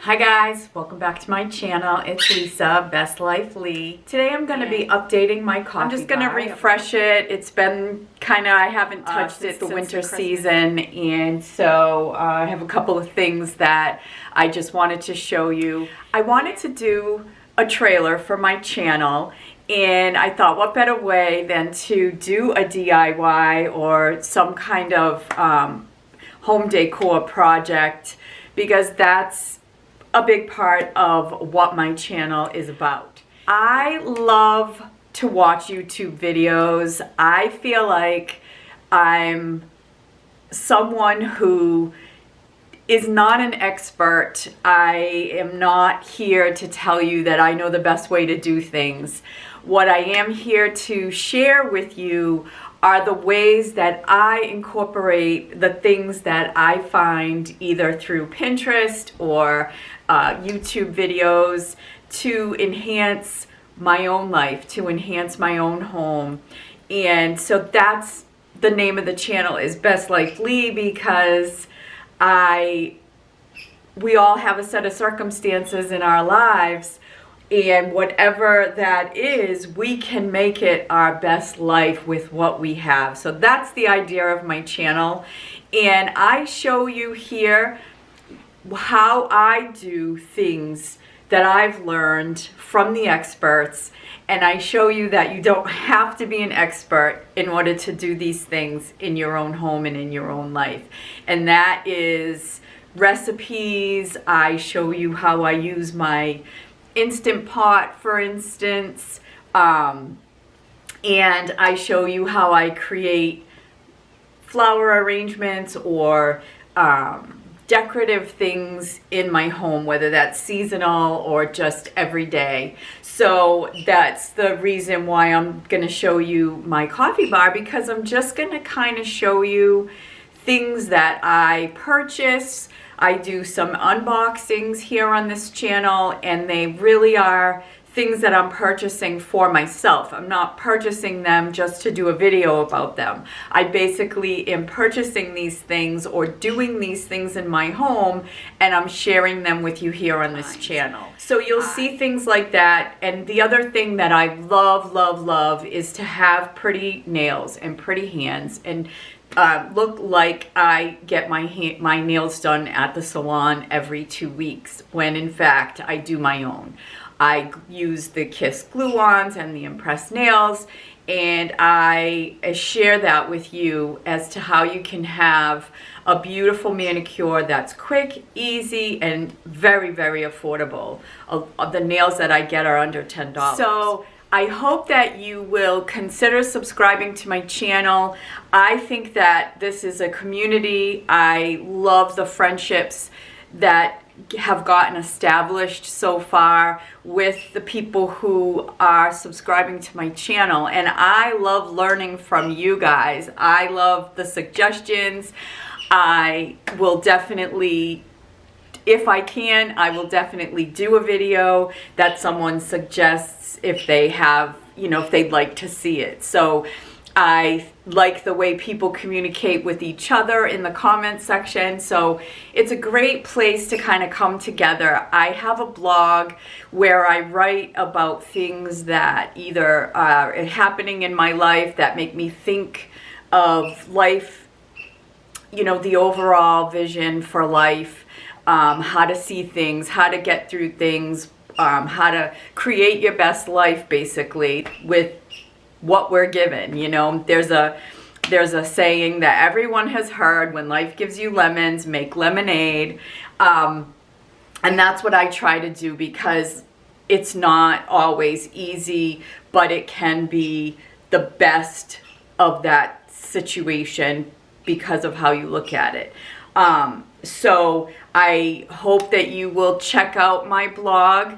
Hi guys, welcome back to my channel. It's Lisa, Best Life Lee. Today I'm going to be updating my coffee I'm just going to refresh it. It's been I haven't touched it the winter season, and so I have a couple of things that I just wanted to show you. I wanted to do a trailer for my channel, and I thought what better way than to do a DIY or some kind of home decor project, because that's a big part of what my channel is about. I love to watch YouTube videos. I feel like I'm someone who is not an expert. I am not here to tell you that I know the best way to do things. What I am here to share with you are the ways that I incorporate the things that I find either through Pinterest or YouTube videos to enhance my own life, to enhance my own home. And so that's the name of the channel, is Best Life Lee, because we all have a set of circumstances in our lives, and whatever that is, we can make it our best life with what we have. So that's the idea of my channel, and I show you here how I do things that I've learned from the experts, and I show you that you don't have to be an expert in order to do these things in your own home and in your own life. And that is recipes. I show you how I use my Instant Pot, for instance, and I show you how I create flower arrangements or decorative things in my home, whether that's seasonal or just every day. So that's the reason why I'm going to show you my coffee bar, because I'm just going to kind of show you things that I purchase. I do some unboxings here on this channel, and they really are things that I'm purchasing for myself. I'm not purchasing them just to do a video about them. I basically am purchasing these things or doing these things in my home, and I'm sharing them with you here on this channel. So you'll see things like that. And the other thing that I love is to have pretty nails and pretty hands, and look like I get my nails done at the salon every 2 weeks, when in fact I do my own. I use the Kiss glue-ons and the impressed nails, and I share that with you as to how you can have a beautiful manicure that's quick, easy, and very affordable. The nails that I get are under $10. So I hope that you will consider subscribing to my channel. I think that this is a community. I love the friendships that have gotten established so far with the people who are subscribing to my channel, and I love learning from you guys. I love the suggestions. I will definitely, if I can, I will definitely do a video that someone suggests if they have, if they'd like to see it. So I like the way people communicate with each other in the comment section. So it's a great place to kind of come together. I have a blog where I write about things that either are happening in my life that make me think of life, the overall vision for life, how to see things, how to get through things, how to create your best life, basically, with what we're given. There's a saying that everyone has heard: when life gives you lemons, make lemonade. And that's what I try to do, because it's not always easy, but it can be the best of that situation because of how you look at it. So I hope that you will check out my blog.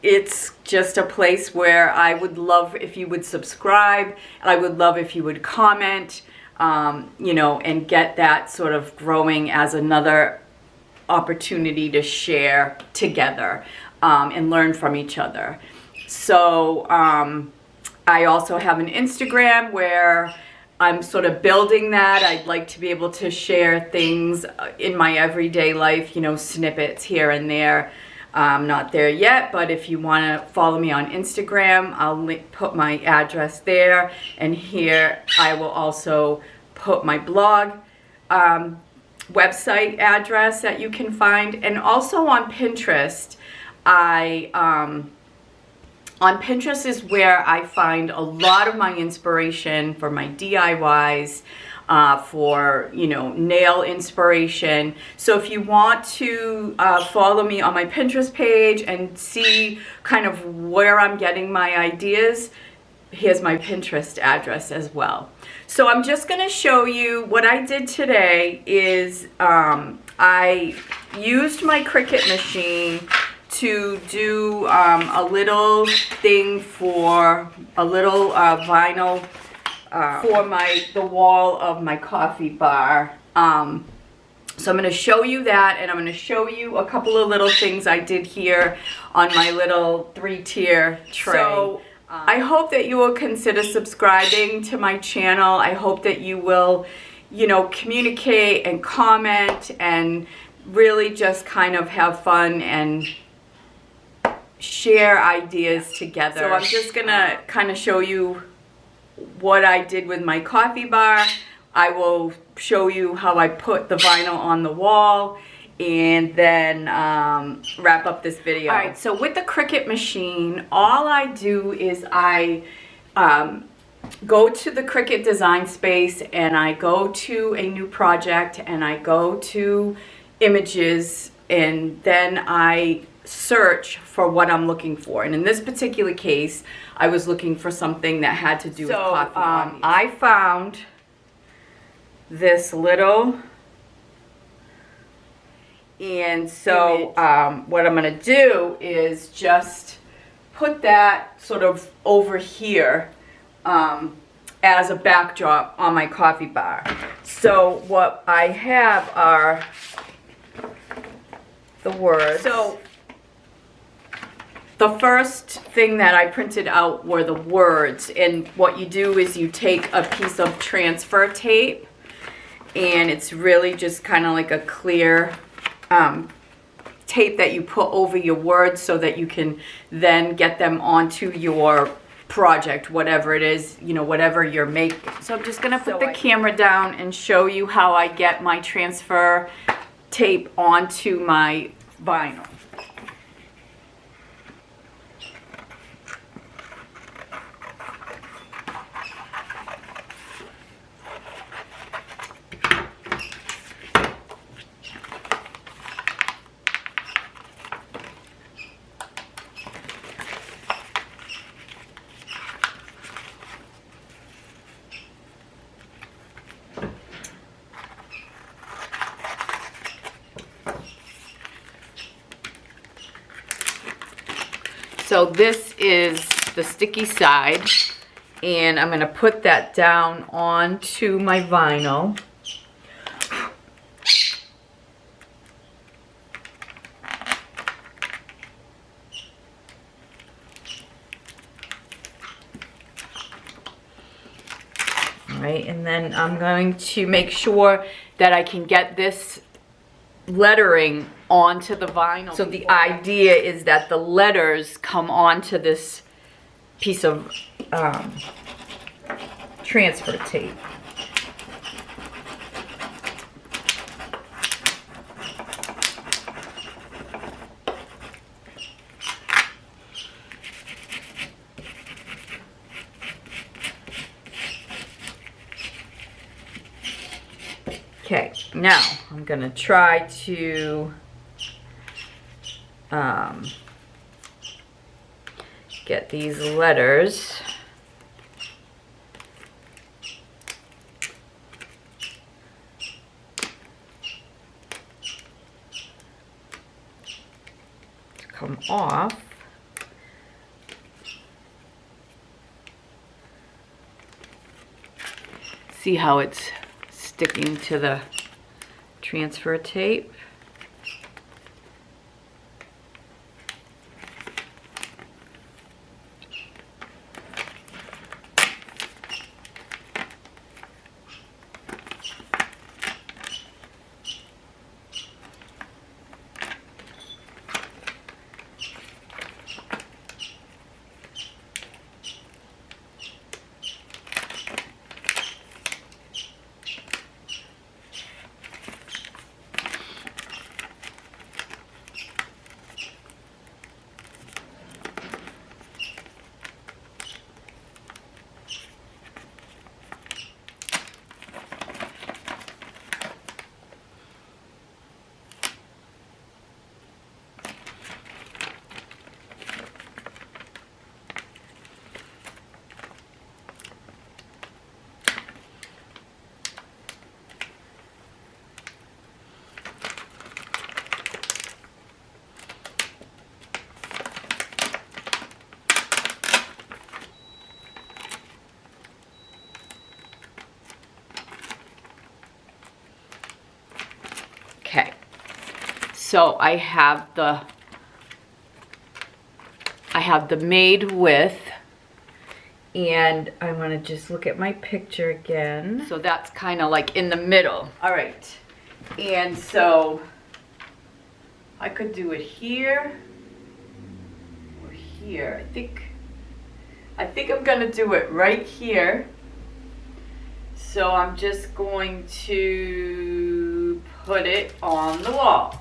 It's just a place where I would love if you would subscribe. I would love if you would comment, and get that sort of growing as another opportunity to share together and learn from each other. So I also have an Instagram where I'm sort of building that. I'd like to be able to share things in my everyday life, you know, snippets here and there. I'm not there yet, but if you want to follow me on Instagram, I'll put my address there, and here I will also put my blog website address that you can find, and also on Pinterest. On Pinterest is where I find a lot of my inspiration for my DIYs, for, you know, nail inspiration. So if you want to follow me on my Pinterest page and see kind of where I'm getting my ideas, here's my Pinterest address as well. So I'm just going to show you what I did today is I used my Cricut machine to do a little thing for a little vinyl for the wall of my coffee bar. So I'm going to show you that, and I'm going to show you a couple of little things I did here on my little 3-tier tray. So I hope that you will consider subscribing to my channel. I hope that you will, you know, communicate and comment and really just kind of have fun and share ideas together. So I'm just gonna kind of show you what I did with my coffee bar. I will show you how I put the vinyl on the wall, and then wrap up this video. Alright, so with the Cricut machine, all I do is I go to the Cricut design space, and I go to a new project, and I go to images, and then I search for what I'm looking for. And in this particular case, I was looking for something that had to do with coffee. I found this little, and so what I'm going to do is just put that sort of over here as a backdrop on my coffee bar. So what I have are the words. So the first thing that I printed out were the words, and what you do is you take a piece of transfer tape, and it's really just kind of like a clear tape that you put over your words so that you can then get them onto your project, whatever it is, you know, whatever you're making. So I'm just going to put the camera down and show you how I get my transfer tape onto my vinyl. So this is the sticky side, and I'm going to put that down onto my vinyl. All right, and then I'm going to make sure that I can get this lettering onto the vinyl. So the idea is that the letters come onto this piece of transfer tape. Okay, now I'm going to try to get these letters to come off. See how it's sticking to the transfer tape. So I have the made with, and I'm gonna just look at my picture again. So that's kind of like in the middle. All right, and so I could do it here or here. I think I'm gonna do it right here. So I'm just going to put it on the wall.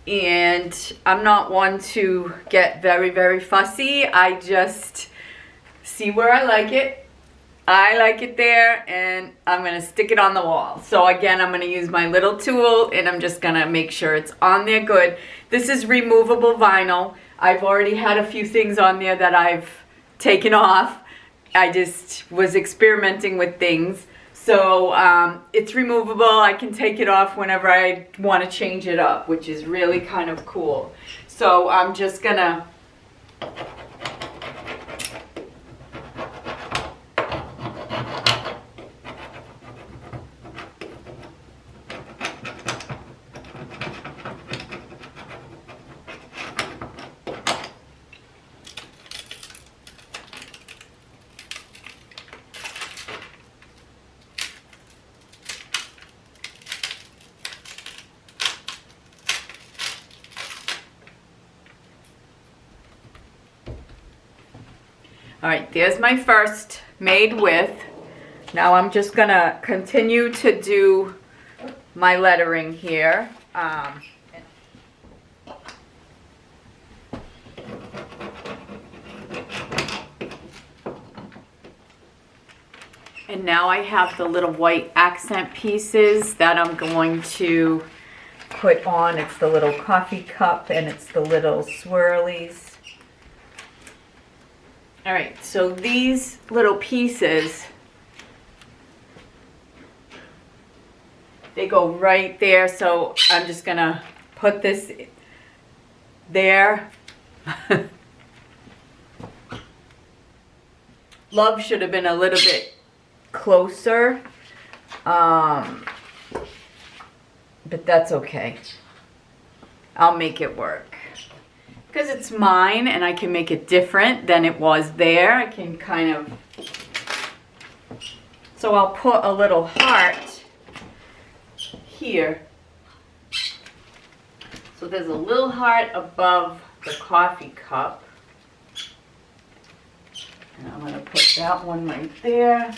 And I'm not one to get very, very fussy. I just see where I like it. I like it there, and I'm gonna stick it on the wall. So again, I'm gonna use my little tool, and I'm just gonna make sure it's on there good. This is removable vinyl. I've already had a few things on there that I've taken off. I just was experimenting with things. So it's removable. I can take it off whenever I want to change it up, which is really kind of cool. So I'm just gonna all right, there's my first made with. Now I'm just gonna continue to do my lettering here. And now I have the little white accent pieces that I'm going to put on. It's the little coffee cup and it's the little swirlies. All right, so these little pieces, they go right there. So I'm just gonna put this there. Love should have been a little bit closer, but that's okay. I'll make it work. Because it's mine and I can make it different than it was there. I can kind of, so I'll put a little heart here. So there's a little heart above the coffee cup. And I'm going to put that one right there.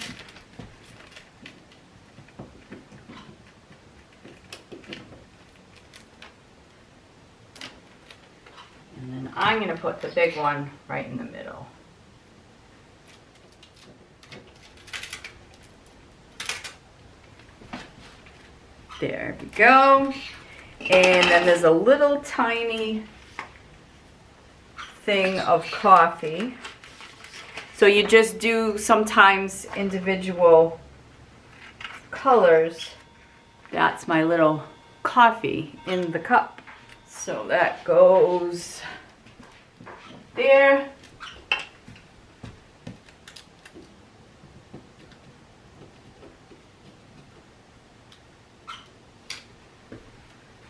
And then I'm going to put the big one right in the middle. There we go. And then there's a little tiny thing of coffee. So you just do sometimes individual colors. That's my little coffee in the cup. So that goes there.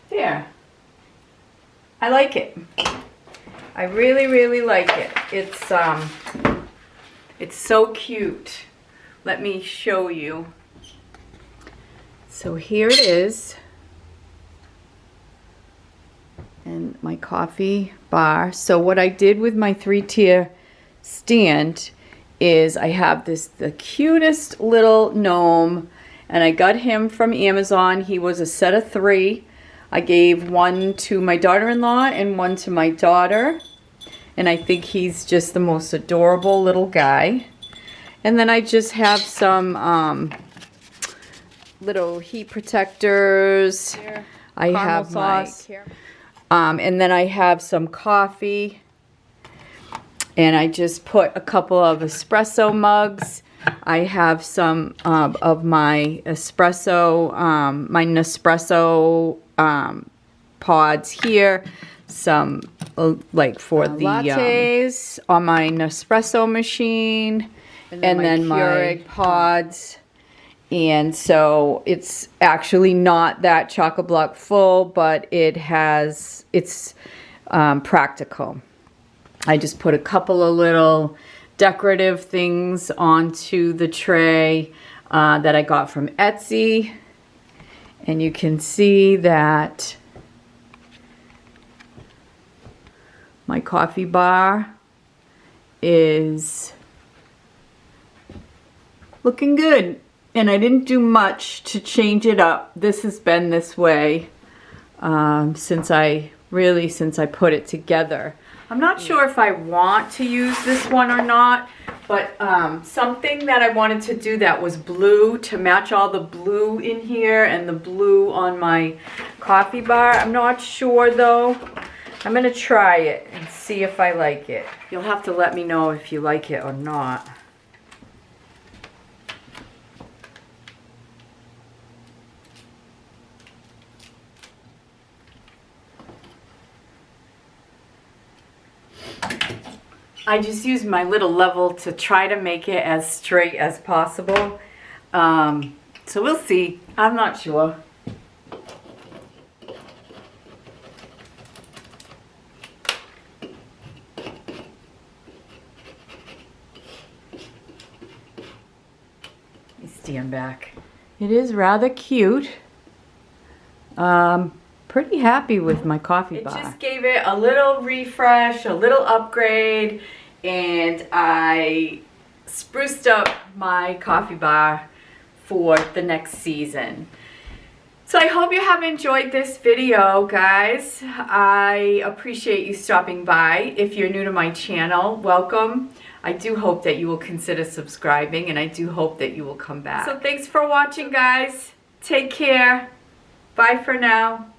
There. I like it. I really, really like it. It's so cute. Let me show you. So here it is. And my coffee bar. So what I did with my 3-tier stand is I have the cutest little gnome, and I got him from Amazon. He was a set of 3. I gave one to my daughter-in-law and one to my daughter, and I think he's just the most adorable little guy. And then I just have some little heat protectors. Here, I have sauce. And then I have some coffee, and I just put a couple of espresso mugs. I have some of my espresso, my Nespresso pods here, some like for the lattes on my Nespresso machine, and then my Keurig pods. And so it's actually not that chock-a-block full, but it's practical. I just put a couple of little decorative things onto the tray that I got from Etsy. And you can see that my coffee bar is looking good. And I didn't do much to change it up. This has been this way since I put it together. I'm not sure if I want to use this one or not, but something that I wanted to do that was blue to match all the blue in here and the blue on my coffee bar. I'm not sure though. I'm gonna try it and see if I like it. You'll have to let me know if you like it or not. I just used my little level to try to make it as straight as possible. So we'll see. I'm not sure. Let me stand back. It is rather cute. Pretty happy with my coffee bar. It just gave it a little refresh, a little upgrade, and I spruced up my coffee bar for the next season. So I hope you have enjoyed this video, guys. I appreciate you stopping by. If you're new to my channel, welcome. I do hope that you will consider subscribing, and I do hope that you will come back. So thanks for watching, guys. Take care. Bye for now.